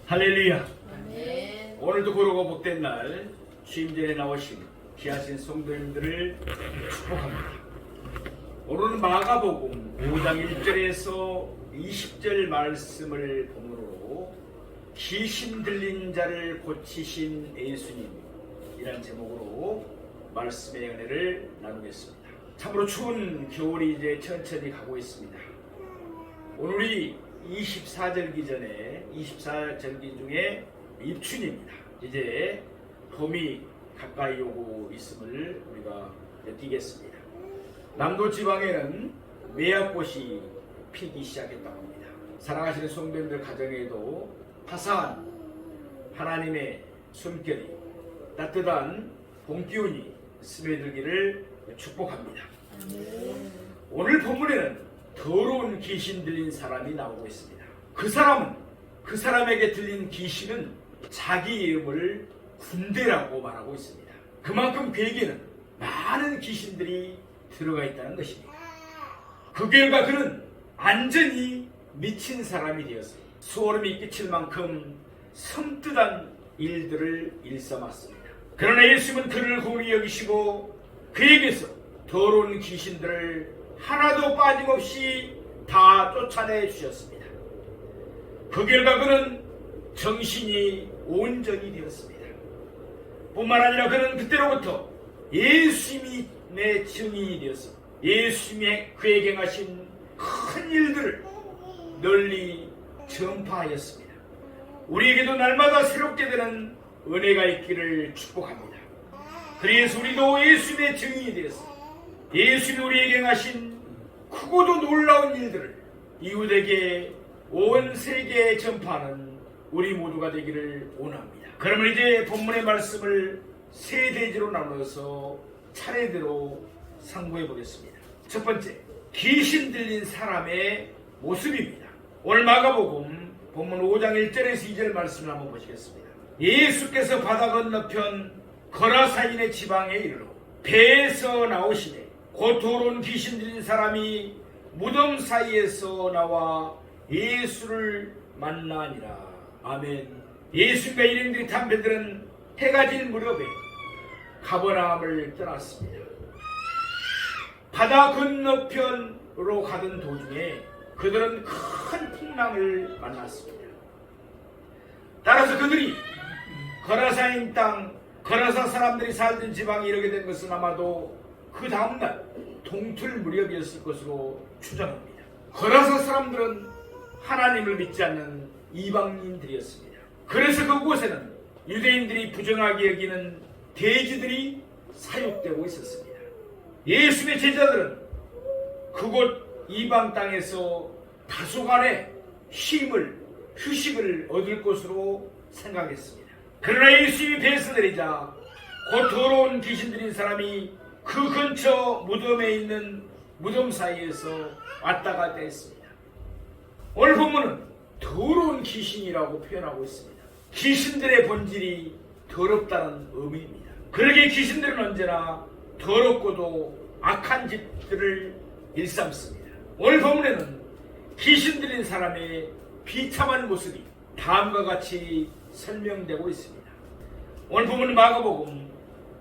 할렐루야. 아멘. 오늘도 고르고 복된 날 취임전에 나오신 귀하신 성도님들을 축복합니다. 오늘은 마가복음 5장 1절에서 20절 말씀을 본문으로 귀신 들린 자를 고치신 예수님이란 제목으로 말씀의 은혜를 나누겠습니다. 참으로 추운 겨울이 이제 천천히 가고 있습니다. 오늘이 24절기 전에 24절기 중에 입춘입니다. 이제 봄이 가까이 오고 있음을 우리가 느끼겠습니다. 남도 지방에는 매화꽃이 피기 시작했다고 합니다. 사랑하시는 성도님들 가정에도 화사한 하나님의 숨결이 따뜻한 봄기운이 스며들기를 축복합니다. 오늘 본문에는 더러운 귀신 들린 사람이 나오고 있습니다. 그 사람에게 들린 귀신은 자기 이름을 군대라고 말하고 있습니다. 그만큼 그에게는 많은 귀신들이 들어가 있다는 것입니다. 그 결과 그는 완전히 미친 사람이 되었습니다. 소름이 끼칠 만큼 섬뜩한 일들을 일삼았습니다. 그러나 예수님은 그를 고히 여기시고 그에게서 더러운 귀신들을 하나도 빠짐없이 다 쫓아내 주셨습니다. 그 결과 그는 정신이 온전히 되었습니다. 뿐만 아니라 그는 그때로부터 예수님의 증인이 되어서 예수님의 그에게 하신 큰 일들을 널리 전파하였습니다. 우리에게도 날마다 새롭게 되는 은혜가 있기를 축복합니다. 그래서 우리도 예수님의 증인이 되었습니다. 예수님이 우리에게 하신 크고도 놀라운 일들을 이웃에게 온 세계에 전파하는 우리 모두가 되기를 원합니다. 그러면 이제 본문의 말씀을 세 대지로 나눠서 차례대로 상고해 보겠습니다. 첫 번째, 귀신 들린 사람의 모습입니다. 오늘 마가복음 본문 5장 1절에서 2절 말씀을 한번 보시겠습니다. 예수께서 바다 건너편 거라사인의 지방에 이르러 배에서 나오시되 곧 더러운 귀신 들린 사람이 무덤 사이에서 나와 예수를 만나니라. 아멘. 예수님과 일행들이 탄 배들은 해가 질 무렵에 가버나움을 떠났습니다. 바다 건너편으로 가던 도중에 그들은 큰 풍랑을 만났습니다. 따라서 그들이 거라사인 땅, 거라사 사람들이 살던 지방에 이르게 된 것은 아마도 그 다음날 동틀 무렵이었을 것으로 추정합니다. 거라사 사람들은 하나님을 믿지 않는 이방인들이었습니다. 그래서 그곳에는 유대인들이 부정하게 여기는 돼지들이 사육되고 있었습니다. 예수님의 제자들은 그곳 이방 땅에서 다소간의 휴식을 얻을 것으로 생각했습니다. 그러나 예수님이 배에서 내리자 곧 더러운 귀신 들린 사람이 그 근처 무덤에 있는 무덤 사이에서 왔다 갔다 했습니다. 오늘 본문은 더러운 귀신이라고 표현하고 있습니다. 귀신들의 본질이 더럽다는 의미입니다. 그러기에 귀신들은 언제나 더럽고도 악한 짓들을 일삼습니다. 오늘 본문에는 귀신 들린 사람의 비참한 모습이 다음과 같이 설명되고 있습니다. 오늘 본문 마가복음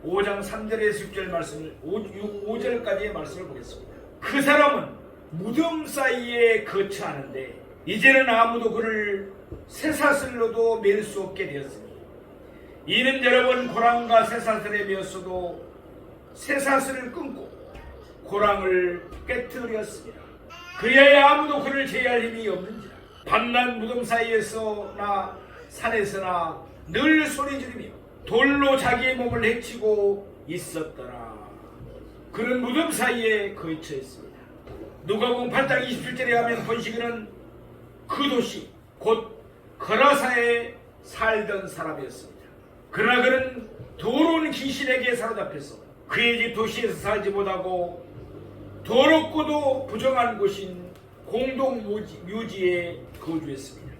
5장 3절에서 6절 말씀을 5절까지의 말씀을 보겠습니다. 그 사람은 무덤 사이에 거처하는데 이제는 아무도 그를 쇠사슬로도 맬 수 없게 되었으니 이는 여러 번 고랑과 쇠사슬에 매었어도 쇠사슬을 끊고 고랑을 깨뜨렸습니다. 그리하여 아무도 그를 제어할 힘이 없는지라 밤낮 무덤 사이에서나 산에서나 늘 소리 지르며 돌로 자기의 몸을 해치고 있었더라. 그는 무덤 사이에 거쳐 있습니다. 누가복음 8장 27절에 하면 본시그는 그 도시 곧 거라사에 살던 사람이었습니다. 그러나 그는 더러운 귀신에게 사로잡혀서 그의 집 도시에서 살지 못하고 더럽고도 부정한 곳인 공동묘지에 거주했습니다.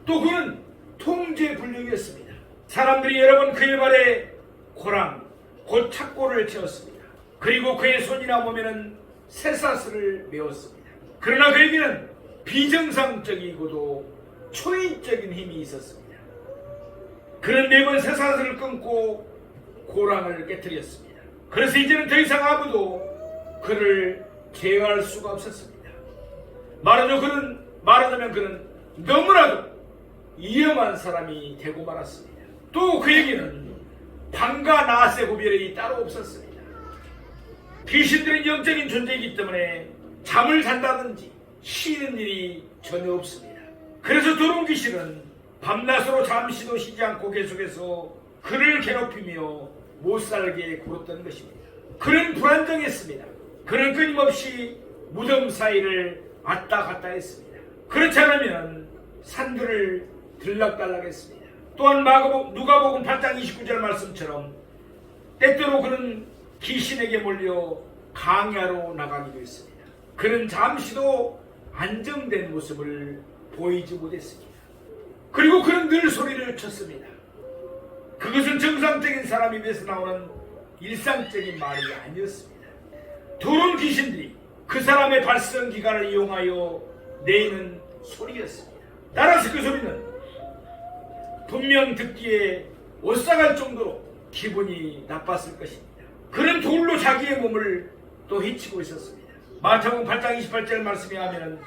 또 그는 통제불능이었습니다. 사람들이 여러 번 그의 발에 고랑 곧 착고를 채웠습니다. 그리고 그의 손이나 보면은 쇠사슬을 메웠습니다. 그러나 그에게는 비정상적이고도 초인적인 힘이 있었습니다. 그는 매번 쇠사슬을 끊고 고랑을 깨뜨렸습니다. 그래서 이제는 더 이상 아무도 그를 제어할 수가 없었습니다. 말하자면 그는 너무나도 위험한 사람이 되고 말았습니다. 또 그에게는 밤과 낮의 구별이 따로 없었습니다. 귀신들은 영적인 존재이기 때문에 잠을 잔다든지 쉬는 일이 전혀 없습니다. 그래서 더러운 귀신은 밤낮으로 잠시도 쉬지 않고 계속해서 그를 괴롭히며 못살게 굴었던 것입니다. 그는 불안정했습니다. 그는 끊임없이 무덤 사이를 왔다 갔다 했습니다. 그렇지 않으면 산들을 들락달락했습니다. 또한 누가복음 8장 29절 말씀처럼 때때로 그는 귀신에게 몰려 강야로 나가기도 했습니다. 그는 잠시도 안정된 모습을 보이지 못했습니다. 그리고 그는 늘 소리를 쳤습니다. 그것은 정상적인 사람 입에서 나오는 일상적인 말이 아니었습니다. 더러운 귀신들이 그 사람의 발성 기관을 이용하여 내는 소리였습니다. 따라서 그 소리는 분명 듣기에 오싹할 정도로 기분이 나빴을 것입니다. 그는 돌로 자기의 몸을 또 해치고 있었습니다. 마태복음 8장 28절 말씀에 하면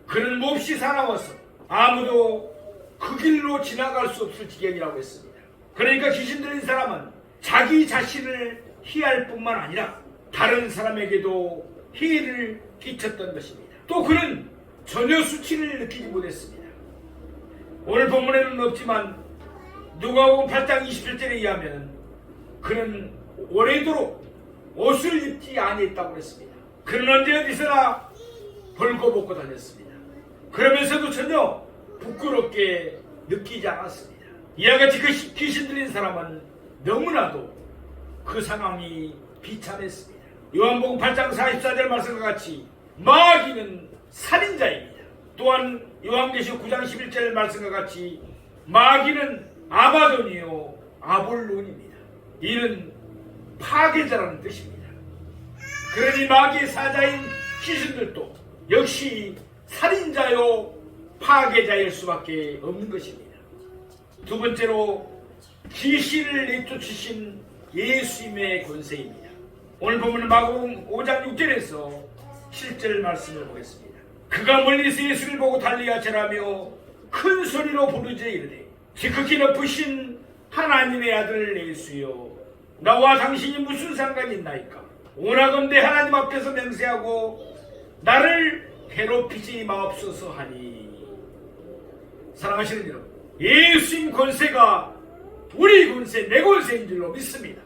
그는 몹시 사나워서 아무도 그 길로 지나갈 수 없을 지경이라고 했습니다. 그러니까 귀신 들린 사람은 자기 자신을 희할 뿐만 아니라 다른 사람에게도 해를 끼쳤던 것입니다. 또 그는 전혀 수치를 느끼지 못했습니다. 오늘 본문에는 없지만 누가복음 8장 27절에 의하면 그는 오래도록 옷을 입지 아니했다고 했습니다. 그는 언제 어디서나 벌거벗고 다녔습니다. 그러면서도 전혀 부끄럽게 느끼지 않았습니다. 이와 같이 그 귀신 들린 사람은 너무나도 그 상황이 비참했습니다. 요한복음 8장 44절 말씀과 같이 마귀는 살인자입니다. 또한 요한계시록 9장 11절 말씀과 같이 마귀는 아바돈이요 아볼론입니다. 이는 파괴자라는 뜻입니다. 그러니 마귀의 사자인 귀신들도 역시 살인자요 파괴자일 수밖에 없는 것입니다. 두 번째로 귀신을 내쫓으신 예수님의 권세입니다. 오늘 보면 마가복음 5장 6절에서 7절 말씀을 보겠습니다. 그가 멀리서 예수를 보고 달리어 절하며 큰 소리로 부르짖어 이르되 지극히 높으신 하나님의 아들 예수여 나와 당신이 무슨 상관이 있나이까. 오나건대 하나님 앞에서 맹세하고 나를 괴롭히지 마옵소서 하니. 사랑하시는 여러분, 예수님 권세가 우리 권세, 내 권세인 줄로 믿습니다.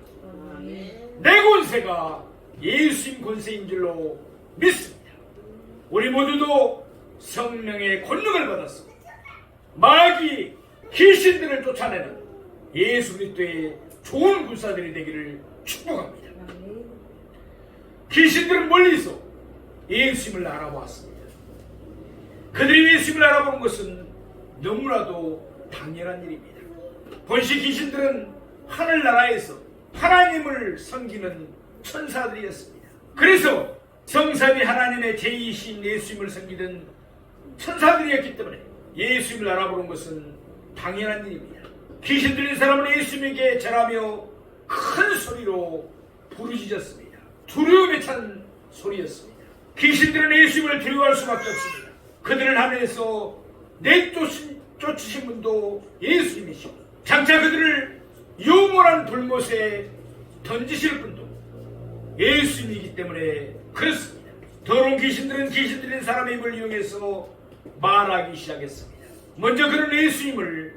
내 권세가 예수님 권세인 줄로 믿습니다. 우리 모두도 성령의 권능을 받았습니다. 마귀 귀신들을 쫓아내는 예수 그리스도의 좋은 군사들이 되기를 축복합니다. 귀신들은 멀리서 예수님을 알아보았습니다. 그들이 예수님을 알아보는 것은 너무나도 당연한 일입니다. 본시 귀신들은 하늘나라에서 하나님을 섬기는 천사들이었습니다. 그래서 성삼위 하나님의 제2신 예수님을 섬기던 천사들이었기 때문에 예수님을 알아보는 것은 당연한 일입니다. 귀신 들린 사람은 예수님에게 절하며 큰 소리로 부르짖었습니다. 두려움에 찬 소리였습니다. 귀신들은 예수님을 두려워할 수밖에 없습니다. 그들을 하늘에서 내쫓으신 분도 예수님이시고 장차 그들을 영원한 불못에 던지실 분도 예수님이기 때문에 그렇습니다. 더러운 귀신들은 귀신 들린 사람의 입을 이용해서 말하기 시작했습니다. 먼저 그는 예수님을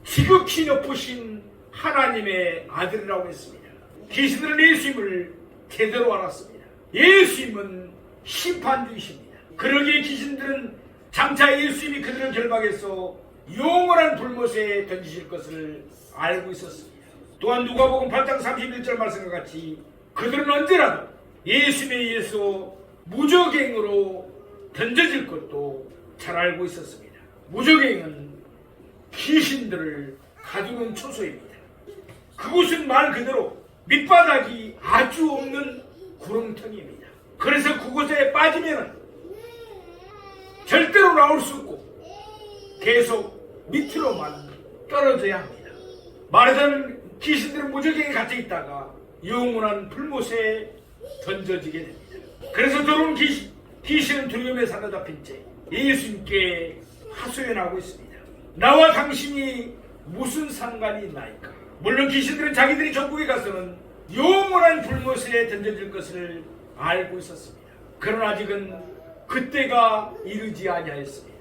지극히 높으신 하나님의 아들이라고 했습니다. 귀신들은 예수님을 제대로 알았습니다. 예수님은 심판주이십니다. 그러기에 귀신들은 장차 예수님이 그들을 결박해서 영원한 불못에 던지실 것을 알고 있었습니다. 또한 누가복음 8장 31절 말씀과 같이 그들은 언제라도 예수님에 의해서 무적행으로 던져질 것도 잘 알고 있었습니다. 무적행은 귀신들을 가두는 초소입니다. 그곳은 말 그대로 밑바닥이 아주 없는 구렁텅이입니다. 그래서 그곳에 빠지면 절대로 나올 수 없고 계속 밑으로만 떨어져야 합니다. 말하자면 귀신들은 무적행에 갇혀 있다가 영원한 불못에 던져지게 됩니다. 그래서 더러운 귀신은 두려움에 사로잡힌 채 예수님께 하소연하고 있습니다. 나와 당신이 무슨 상관이 있나이까? 물론 귀신들은 자기들이 천국에 가서는 영원한 불못에 던져질 것을 알고 있었습니다. 그러나 아직은 그때가 이르지 아니하였습니다.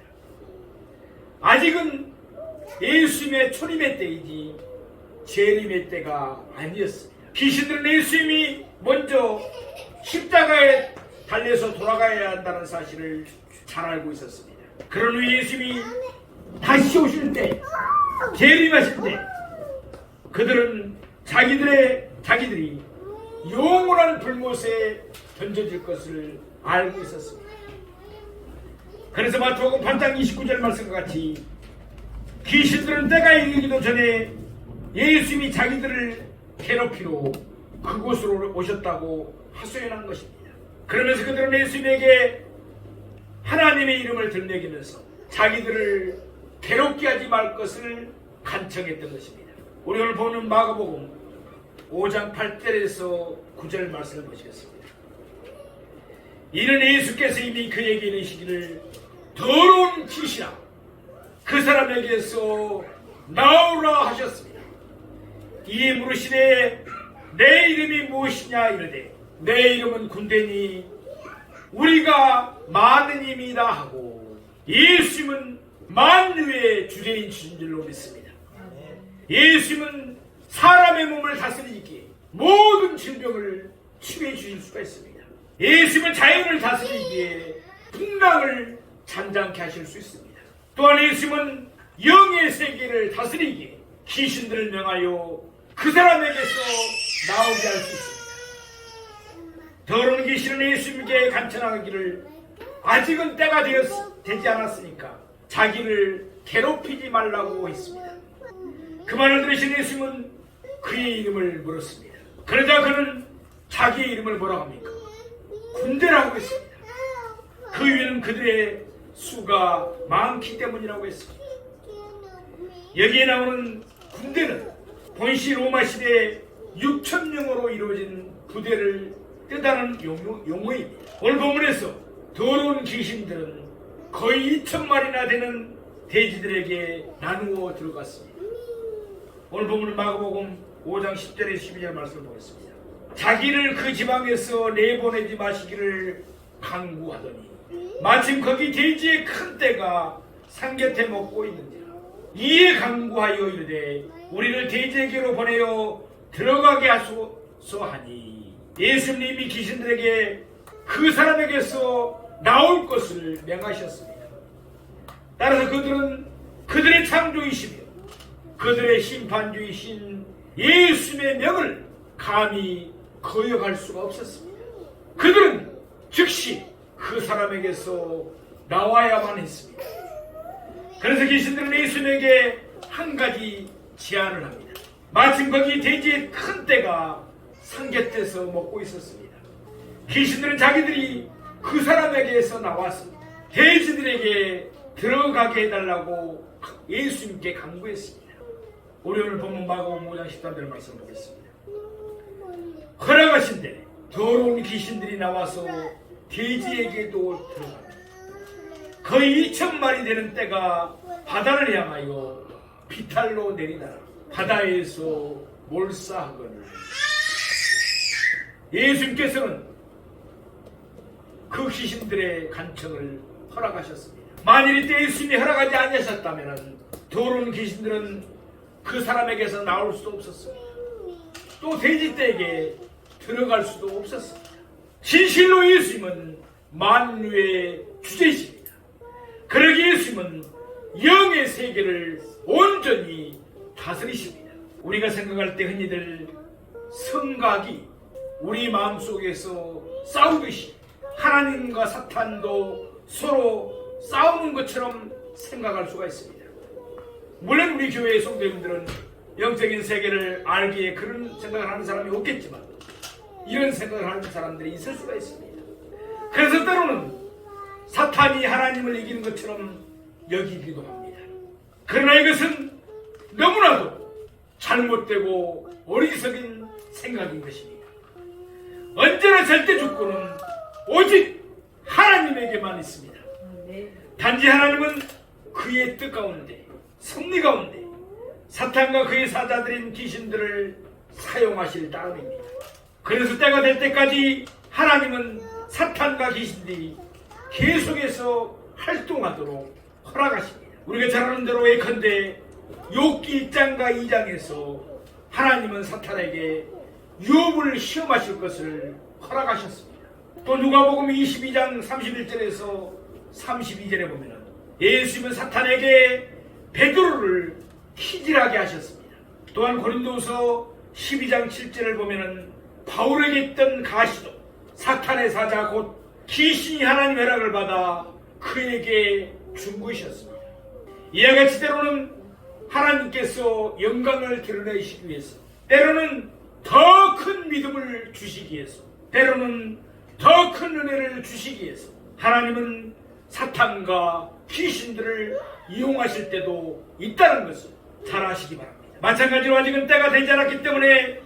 아직은 예수님의 초림의 때이지 재림의 때가 아니었습니다. 귀신들은 예수님이 먼저 십자가에 달려서 돌아가야 한다는 사실을 잘 알고 있었습니다. 그런 후 예수님이 다시 오실 때, 재림하실 때 그들은 자기들이 영원한 불못에 던져질 것을 알고 있었습니다. 그래서 마태복음 8장 29절 말씀과 같이 귀신들은 때가 이르기도 전에 예수님이 자기들을 괴롭히러 그곳으로 오셨다고 하소연한 것입니다. 그러면서 그들은 예수님에게 하나님의 이름을 들먹이면서 자기들을 괴롭게 하지 말 것을 간청했던 것입니다. 우리 오늘 보는 마가복음 5장 8절에서 9절 말씀을 보시겠습니다. 이는 예수께서 이미 그에게 이르시기를 더러운 귀신아 그 사람에게서 나오라 하셨습니다. 이에 물으시되 내 이름이 무엇이냐 이르되 내 이름은 군대니 우리가 많은 힘이다 하고 예수님은 만유의 주제인 줄로 믿습니다. 예수님은 사람의 몸을 다스리기에 모든 질병을 치유해 주실 수가 있습니다. 예수님은 자연을 다스리기에 풍랑을 잔잔케 하실 수 있습니다. 또한 예수님은 영의 세계를 다스리기에 귀신들을 명하여 그 사람에게서 나오게 할 수 있습니다. 더러운 귀신은 예수님께 간청하기를 아직은 때가 되지 않았으니까 자기를 괴롭히지 말라고 했습니다. 그 말을 들으신 예수님은 그의 이름을 물었습니다. 그러자 그는 자기의 이름을 뭐라고 합니까? 군대라고 했습니다. 그 이유는 그들의 수가 많기 때문이라고 했습니다. 여기에 나오는 군대는 본시 로마 시대 6,000명으로 이루어진 부대를 뜻하는 용어입니다. 오늘 본문에서 더러운 귀신들은 거의 2,000마리나 되는 돼지들에게 나누어 들어갔습니다. 오늘 본문은 마가복음 5장 10절에서 12절 말씀을 보겠습니다. 자기를 그 지방에서 내보내지 마시기를 강구하더니 마침 거기 돼지의 큰 떼가 상곁에 먹고 있는지라 이에 강구하여 이르되 우리를 돼지에게로 보내어 들어가게 하소서 하니 예수님이 귀신들에게 그 사람에게서 나올 것을 명하셨습니다. 따라서 그들은 그들의 창조이시며 그들의 심판주이신 예수님의 명을 감히 거역할 수가 없었습니다. 그들은 즉시 그 사람에게서 나와야만 했습니다. 그래서 귀신들은 예수님에게 한 가지 제안을 합니다. 마침 거기 돼지의 큰 떼가 상곁에서 먹고 있었습니다. 귀신들은 자기들이 그 사람에게서 나와서 돼지들에게 들어가게 해달라고 예수님께 강구했습니다. 우리 오늘 본문 마가복음 5장 13절 말씀 보겠습니다. 허락하신 대로 더러운 귀신들이 나와서 돼지에게도 들어갑니다. 거의 2,000마리 되는 떼가 바다를 향하여 비탈로 내리다가 바다에서 몰사하거늘 예수님께서는 그 귀신들의 간청을 허락하셨습니다. 만일 이때 예수님이 허락하지 아니하셨다면 더러운 귀신들은 그 사람에게서 나올 수도 없었습니다. 또 돼지떼에게 들어갈 수도 없었습니다. 진실로 예수님은 만유의 주제이십니다. 그러기에 예수님은 영의 세계를 온전히 다스리십니다. 우리가 생각할 때 흔히들 성각이 우리 마음속에서 싸우듯이 하나님과 사탄도 서로 싸우는 것처럼 생각할 수가 있습니다. 물론 우리 교회의 성도님들은 영적인 세계를 알기에 그런 생각을 하는 사람이 없겠지만 이런 생각을 하는 사람들이 있을 수가 있습니다. 그래서 때로는 사탄이 하나님을 이기는 것처럼 여기기도 합니다. 그러나 이것은 너무나도 잘못되고 어리석은 생각인 것입니다. 언제나 절대 주권은 오직 하나님에게만 있습니다. 단지 하나님은 그의 뜻 가운데, 섭리 가운데 사탄과 그의 사자들인 귀신들을 사용하실 따름입니다. 그래서 때가 될 때까지 하나님은 사탄과 귀신들이 계속해서 활동하도록 허락하십니다. 우리가 잘 아는 대로 예컨대 욥기 1장과 2장에서 하나님은 사탄에게 욥을 시험하실 것을 허락하셨습니다. 또 누가복음 22장 31절에서 32절에 보면 예수님은 사탄에게 베드로를 키질하게 하셨습니다. 또한 고린도서 12장 7절을 보면 바울에게 있던 가시도 사탄의 사자 곧 귀신이 하나님의 허락을 받아 그에게 준 것이었습니다. 이와 같이 때로는 하나님께서 영광을 드러내시기 위해서, 때로는 더 큰 믿음을 주시기 위해서, 때로는 더 큰 은혜를 주시기 위해서 하나님은 사탄과 귀신들을 이용하실 때도 있다는 것을 잘 아시기 바랍니다. 마찬가지로 아직은 때가 되지 않았기 때문에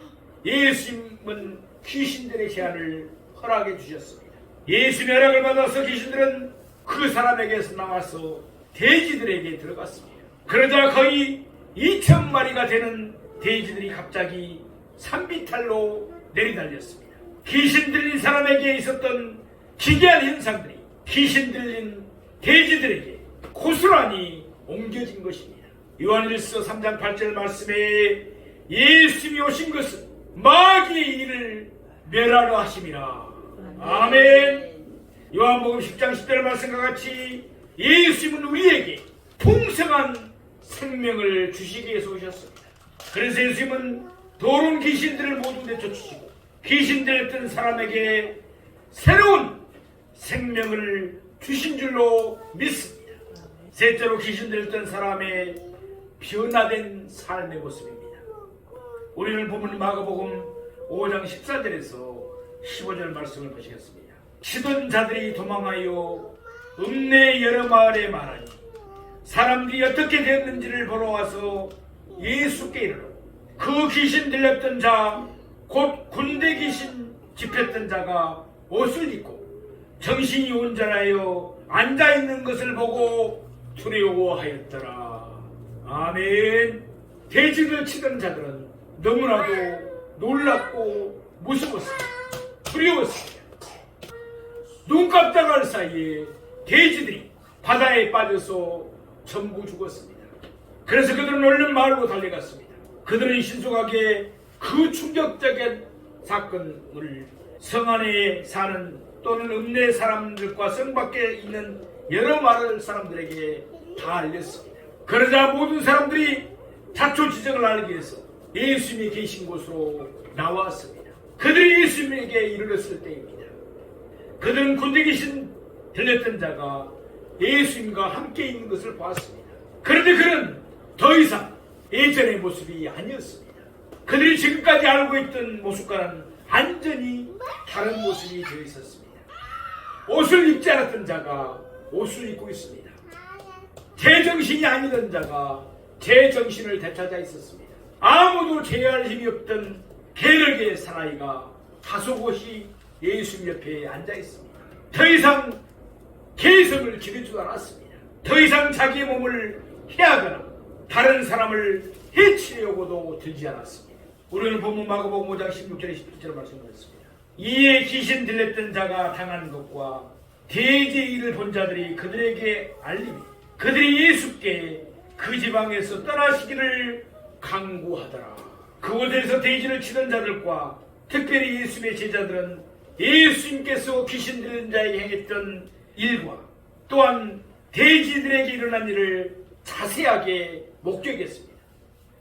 예수님은 귀신들의 제한을 허락해 주셨습니다. 예수님의 허락을 받아서 귀신들은 그 사람에게서 나와서 돼지들에게 들어갔습니다. 그러자 거의 2,000마리가 되는 돼지들이 갑자기 산비탈로 내리달렸습니다. 귀신 들린 사람에게 있었던 기괴한 현상들이 귀신 들린 돼지들에게 고스란히 옮겨진 것입니다. 요한일서 3장 8절 말씀에 예수님이 오신 것은 마귀의 일을 멸하려 하심이라. 아멘. 요한복음 10장 10절 말씀과 같이 예수님은 우리에게 풍성한 생명을 주시기 위해서 오셨습니다. 그래서 예수님은 더러운 귀신들을 모두 내쫓으시고 귀신 들렸던 사람에게 새로운 생명을 주신 줄로 믿습니다. 셋째로 귀신 들렸던 사람의 변화된 삶의 모습입니다. 우리는 보면 마가복음 5장 14절에서 15절 말씀을 보시겠습니다. 치던 자들이 도망하여 읍내 여러 마을에 말하니 사람들이 어떻게 되었는지를 보러 와서 예수께 이르러 그 귀신 들렸던 자 곧 군대 귀신 집혔던 자가 옷을 입고 정신이 온전하여 앉아있는 것을 보고 두려워하였더라. 아멘. 돼지를 치던 자들은 너무나도 놀랍고 무서웠습니다. 두려웠습니다. 눈 깜짝할 사이에 돼지들이 바다에 빠져서 전부 죽었습니다. 그래서 그들은 얼른 마을로 달려갔습니다. 그들은 신속하게 그 충격적인 사건을 성 안에 사는 또는 읍내 사람들과 성 밖에 있는 여러 마을 사람들에게 다 알렸습니다. 그러자 모든 사람들이 자초지정을 알기 위해서 예수님이 계신 곳으로 나왔습니다. 그들이 예수님에게 이르렀을 때입니다. 그들은 군대 귀신 들렸던 자가 예수님과 함께 있는 것을 보았습니다. 그런데 그는 더 이상 예전의 모습이 아니었습니다. 그들이 지금까지 알고 있던 모습과는 완전히 다른 모습이 되어 있었습니다. 옷을 입지 않았던 자가 옷을 입고 있습니다. 제정신이 아니던 자가 제정신을 되찾아 있었습니다. 아무도 제어할 힘이 없던 게르게 사나이가 다소곳이 예수님 옆에 앉아 있습니다. 더 이상 개성을 기르지도 않았습니다. 더 이상 자기의 몸을 해하거나 다른 사람을 해치려고도 들지 않았습니다. 우리는 본문 마가복음 5장 16절에 17절 말씀드렸습니다. 이에 귀신 들렸던 자가 당한 것과 돼지의 일을 본 자들이 그들에게 알리니 그들이 예수께 그 지방에서 떠나시기를 강구하더라. 그곳에서 돼지를 치던 자들과 특별히 예수님의 제자들은 예수님께서 귀신 들린 자에게 행했던 일과 또한 돼지들에게 일어난 일을 자세하게 목격했습니다.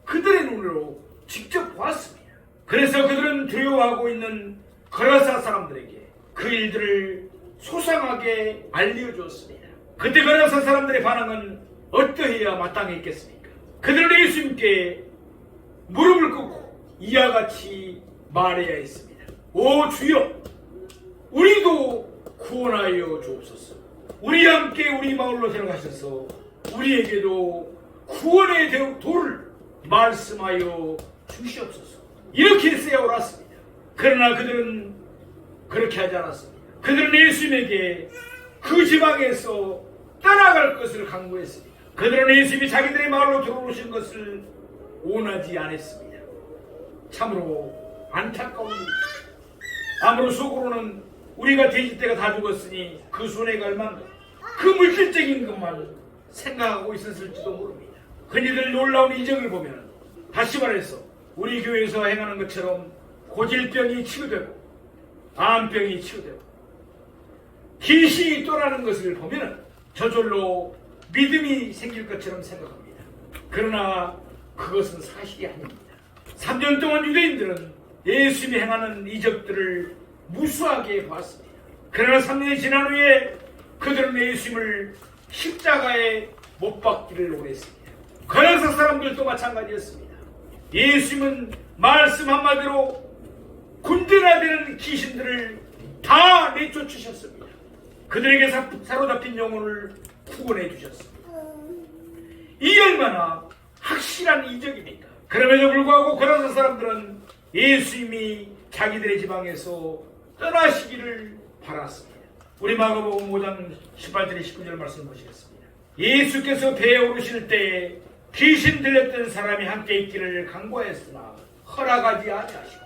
그들의 눈으로 직접 보았습니다. 그래서 그들은 두려워하고 있는 거라사 사람들에게 그 일들을 소상하게 알려주었습니다. 그때 거라사 사람들의 반응은 어떠해야 마땅했겠습니까? 그들은 예수님께 무릎을 꿇고 이와 같이 말해야 했습니다. 오 주여, 우리도 구원하여 주옵소서. 우리와 함께 우리 마을로 데려가셔서 우리에게도 구원의 도를 말씀하여 주시옵소서. 이렇게 쓰여 옳았습니다. 그러나 그들은 그렇게 하지 않았습니다. 그들은 예수님에게 그 지방에서 떠나갈 것을 강구했습니다. 그들은 예수님이 자기들의 마을로 들어오신 것을 원하지 않았습니다. 참으로 안타까운 일입니다. 아무로 속으로는 우리가 돼지 떼가 다 죽었으니 그 손해가 얼마인가, 그 물질적인 것만 생각하고 있었을지도 모릅니다. 흔히들 놀라운 이적을 보면, 다시 말해서 우리 교회에서 행하는 것처럼 고질병이 치유되고 암병이 치유되고 귀신이 떠나는 것을 보면 저절로 믿음이 생길 것처럼 생각합니다. 그러나 그것은 사실이 아닙니다. 3년 동안 유대인들은 예수님이 행하는 이적들을 무수하게 봤습니다. 그러나 3년이 지난 후에 그들은 예수님을 십자가에 못 박기를 원했습니다. 거라사 사람들도 마찬가지였습니다. 예수님은 말씀 한마디로 군대나되는 귀신들을 다 내쫓으셨습니다. 그들에게 사로잡힌 영혼을 구원해 주셨습니다. 이 얼마나 확실한 이적입니까? 그럼에도 불구하고 거라사 사람들은 예수님이 자기들의 지방에서 떠나시기를 바랐습니다. 우리 마가복음 5장 18절 19절 말씀 보시겠습니다. 예수께서 배에 오르실 때에 귀신 들렸던 사람이 함께 있기를 간구하였으나 허락하지 아니하시고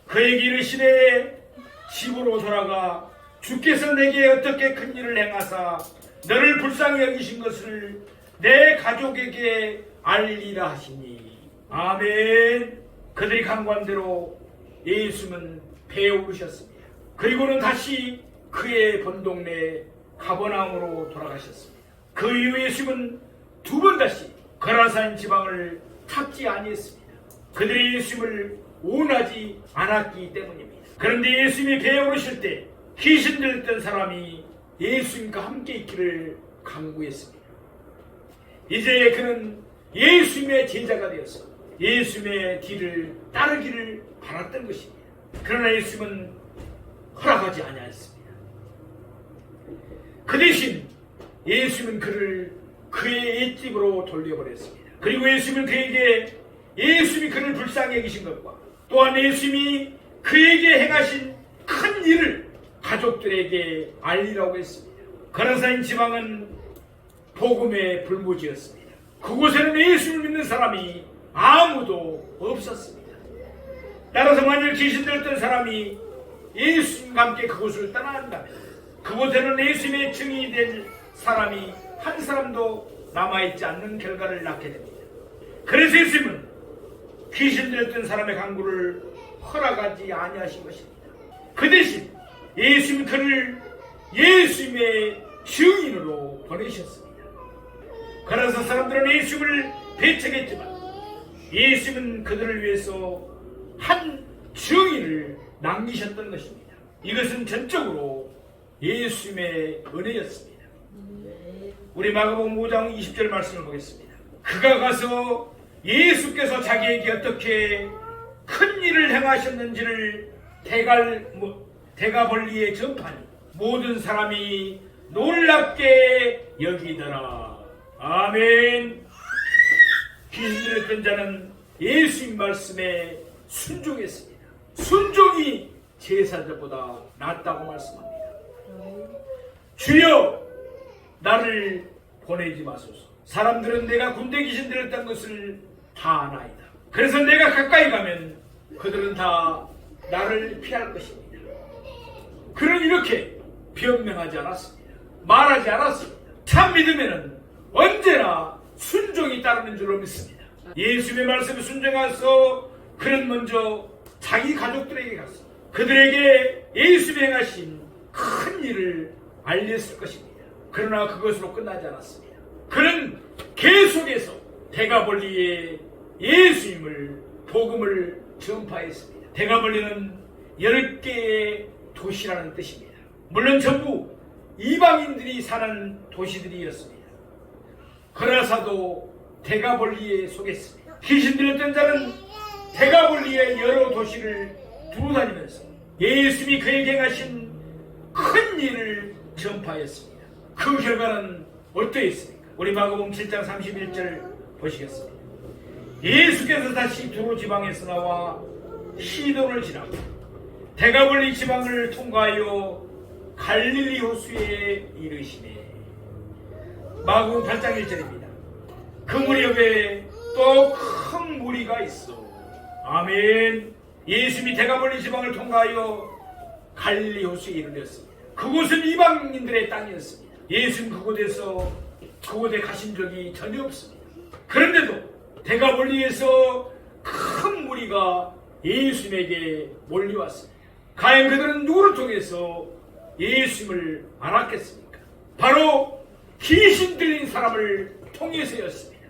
그에게 이르시되 집으로 돌아가 주께서 내게 어떻게 큰 일을 행하사 너를 불쌍히 여기신 것을 내 가족에게 알리라 하시니. 아멘. 그들이 간구한 대로 예수는 배에 오르셨습니다. 그리고는 다시 그의 본동네 가버나움으로 돌아가셨습니다. 그 이후 예수는 두 번 다시 거라사인 지방을 찾지 아니했습니다. 그들이 예수님을 원하지 않았기 때문입니다. 그런데 예수님이 배에 오르실 때 귀신 들렸던 사람이 예수님과 함께 있기를 간구했습니다. 이제 그는 예수님의 제자가 되어서 예수님의 뒤를 따르기를 바랐던 것입니다. 그러나 예수님은 허락하지 아니하였습니다. 그 대신 예수님은 그를 그의 옛집으로 돌려보냈습니다. 그리고 예수님은 그에게 예수님이 그를 불쌍히 여기신 것과 또한 예수님이 그에게 행하신 큰 일을 가족들에게 알리라고 했습니다. 거라사인 지방은 복음의 불모지였습니다. 그곳에는 예수를 믿는 사람이 아무도 없었습니다. 따라서 만일 귀신 들렸던 사람이 예수님과 함께 그곳을 떠난다면 그곳에는 예수님의 증인이 될 사람이 한 사람도 남아있지 않는 결과를 낳게 됩니다. 그래서 예수님은 귀신 들렸던 사람의 간구를 허락하지 아니하신 것입니다. 그 대신 예수님은 그를 예수님의 증인으로 보내셨습니다. 그래서 사람들은 예수님을 배척했지만 예수님은 그들을 위해서 한 증인을 남기셨던 것입니다. 이것은 전적으로 예수님의 은혜였습니다. 우리 마가복음 5장 20절 말씀을 보겠습니다. 그가 가서 예수께서 자기에게 어떻게 큰 일을 행하셨는지를 대가벌리에 전파하니 모든 사람이 놀랍게 여기더라. 아멘. 귀신 들렸던 자는 예수님 말씀에 순종했습니다. 순종이 제사자보다 낫다고 말씀합니다. 주여 나를 보내지 마소서. 사람들은 내가 군대 귀신 들렸다는 것을 다 아나이다. 그래서 내가 가까이 가면 그들은 다 나를 피할 것입니다. 그는 이렇게 변명하지 않았습니다. 말하지 않았습니다. 참 믿음에는 언제나 순종이 따르는 줄로 믿습니다. 예수님의 말씀에 순종해서 그는 먼저 자기 가족들에게 가서 그들에게 예수님이 행하신 큰 일을 알렸을 것입니다. 그러나 그것으로 끝나지 않았습니다. 그는 계속해서 대가벌리에 예수님을 복음을 전파했습니다. 대가벌리는 10개의 도시라는 뜻입니다. 물론 전부 이방인들이 사는 도시들이었습니다. 거라사도 대가벌리에 속했습니다. 귀신 들렸던 자는 대가벌리의 여러 도시를 두루다니면서 예수님이 그에게 행하신 큰 일을 전파했습니다. 그 결과는 어떠했습니까? 우리 마가복음 7장 31절 보시겠습니다. 예수께서 다시 두로 지방에서 나와 시돈을 지나고 데가볼리 지방을 통과하여 갈릴리 호수에 이르시네. 마가복음 8장 1절입니다. 그 무렵에 또 큰 무리가 있어. 아멘. 예수님이 데가볼리 지방을 통과하여 갈릴리 호수에 이르렀습니다. 그곳은 이방인들의 땅이었습니다. 예수님 그곳에 가신 적이 전혀 없습니다. 그런데도 데가볼리에서 큰 무리가 예수님에게 몰려왔습니다. 과연 그들은 누구를 통해서 예수님을 알았겠습니까? 바로 귀신 들린 사람을 통해서였습니다.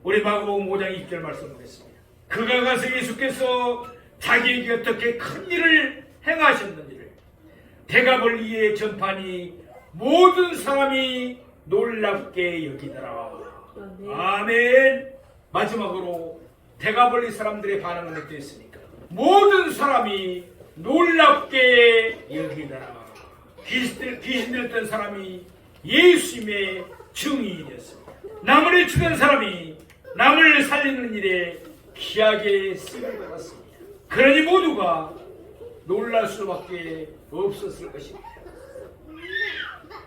우리 마가복음 5장 20절 말씀 보겠습니다. 그가 가서 예수께서 자기에게 어떻게 큰 일을 행하셨는지를 데가볼리의 전파니 모든 사람이 놀랍게 여기더라. 아멘. 마지막으로 데가볼리 사람들의 반응은 어땠습니까? 모든 사람이 놀랍게 여기더라. 귀신 들었던 사람이 예수님의 증인이 되었습니다. 남을 해치던 사람이 남을 살리는 일에 귀하게 쓰임을 받았습니다. 그러니 모두가 놀랄 수밖에 없었을 것입니다.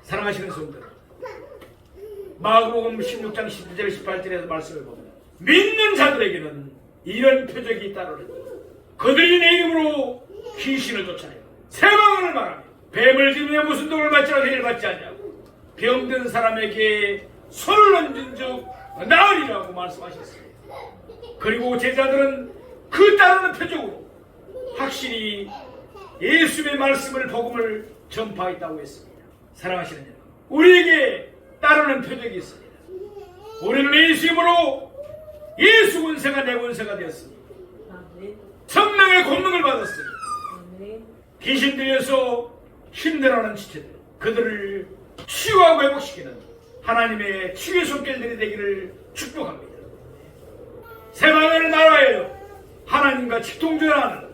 사랑하시는 성도, 마가복음 16장 17절 18절에서 말씀을 보면 믿는 자들에게는 이런 표적이 따르니 그들이 내 이름으로 귀신을 쫓아내고 새 방언을 말하며 뱀을 지으며 무슨 독을 맞지라도 해를 받지 않냐고 병든 사람에게 손을 얹은 즉 나으리라고 말씀하셨습니다. 그리고 제자들은 그 따르는 표적으로 확실히 예수의 말씀을 복음을 전파했다고 했습니다. 사랑하시는 여러분, 우리에게 따르는 표적이 있습니다. 우리는 예수 이름으로 예수 권세가 내 권세가 되었습니다. 성령의 권능을 받았습니다. 귀신 들려서 힘들어하는 지체들, 그들을 치유하고 회복시키는 하나님의 치유의 손길들이 되기를 축복합니다. 세상의 나라에요 하나님과 직통전하는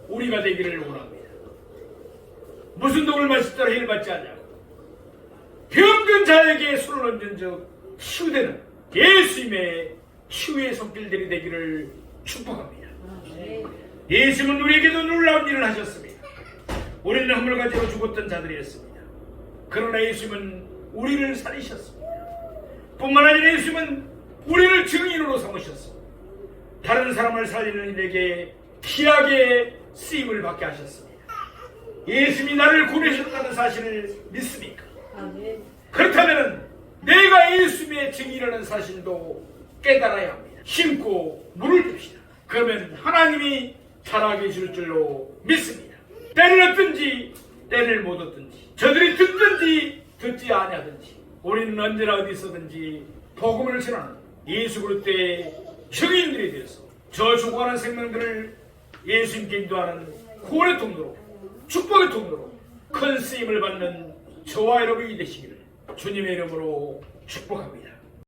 우리가 되기를 원합니다. 무슨 독을 마시더라 해를 받지 않냐고 병든 자에게 손을 얹은 즉 치유되는 예수님의 치유의 손길들이 되기를 축복합니다. 예수님은 우리에게도 놀라운 일을 하셨습니다. 우리는 허물가지로 죽었던 자들이었습니다. 그러나 예수님은 우리를 살리셨습니다. 뿐만 아니라 예수님은 우리를 증인으로 삼으셨습니다. 다른 사람을 살리는 이에게 귀하게 쓰임을 받게 하셨습니다. 예수님이 나를 구원하셨다는 사실을 믿습니까? 그렇다면 내가 예수님의 증인이라는 사실도 깨달아야 합니다. 심고 물을 줍시다. 그러면 하나님이 자라게 줄 줄로 믿습니다. 때를 얻든지 때를 못 얻든지 저들이 듣든지 듣지 아니하든지 우리는 언제나 어디 있어든지 복음을 전하는 예수 그리스도의 증인들이 되어서 저 죽어가는 생명들을 예수님께 인도하는 구원의 통로로 축복의 통로로 큰 쓰임을 받는 저와 여러분이 되시기를 주님의 이름으로 축복합니다.